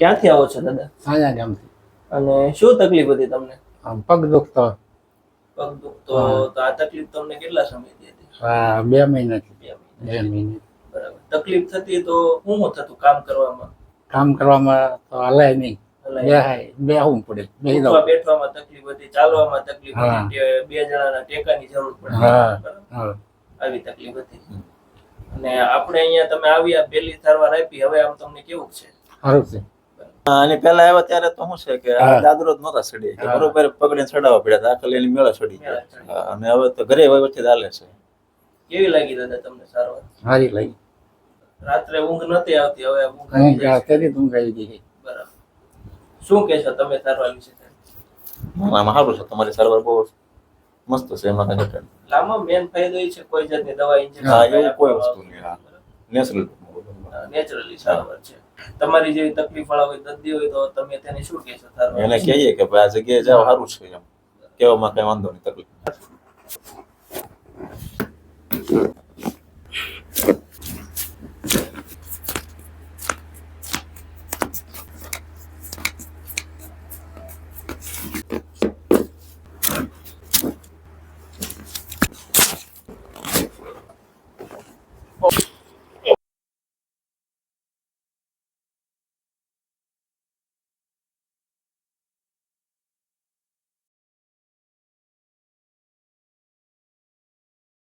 ક્યાંથી આવો છો દાદા? સાયા ગામથી. અને શું તકલીફ હતી તમને? આમ પગ દુખતો. પગ દુખતો તો આ તકલીફ તમને કેટલા સમયથી હતી? 2 મહિનાથી. 2 મહિના. 2 મહિના. બરાબર. તકલીફ થતી તો શું થતું કામ કરવામાં? કામ કરવામાં તો હલાય નહીં. બેહવું પડે. ઉઠવા બેઠવામાં તકલીફ હતી, ચાલવામાં તકલીફ હા. હતી, બે જણાના ટેકાની જરૂર પડે. હા. બરાબર. હા. આવી તકલીફ હતી. અને આપણે અહીંયા તમે આવ્યા, પહેલી સારવાર આપી, હવે આમ તમને કેવું છે? સારું છે. અને પેલા આવ્યા ત્યારે તો શું છે કે આ હા. દાદરો જ નહોતા સડી કે હા. બરોબર પકડીને ચડાવવા પડ્યા હતા, આખા એની મેળા સડી ગયા. હા, અને હવે તો ઘરે વચ્ચે ચાલે છે. કેવી લાગી દાદા તમને સારવાર? સારી લાગી. રાત્રે ઊંઘ નથી આવતી, હવે ઊંઘ આવી ઊંઘ જાય છે. કરી ઊંઘ આવી ગઈ. બરાબર. શું કહેશો તમે સારવાર વિશે? આમાં સારું છે, તમારી સારવાર બહુ મસ્ત છે, એમાં કઈ ઘટે નહીં. આમાં મેન ફાયદો એ છે કોઈ જાતની દવા ઇન્જેક્શન હા, એવું કોઈ વસ્તુ નહીં. હા, નેચરલ. નેચરલી સારવાર છે. તમારી જેવી તકલીફ વાળા હોય, દર્દી હોય તો તમે તેને શું કહેશો સારવાર? એને કહીએ કે ભાઈ આ જગ્યાએ જાઓ, સારું છે એમ કહેવામાં કઈ વાંધો નહીં, તકલીફ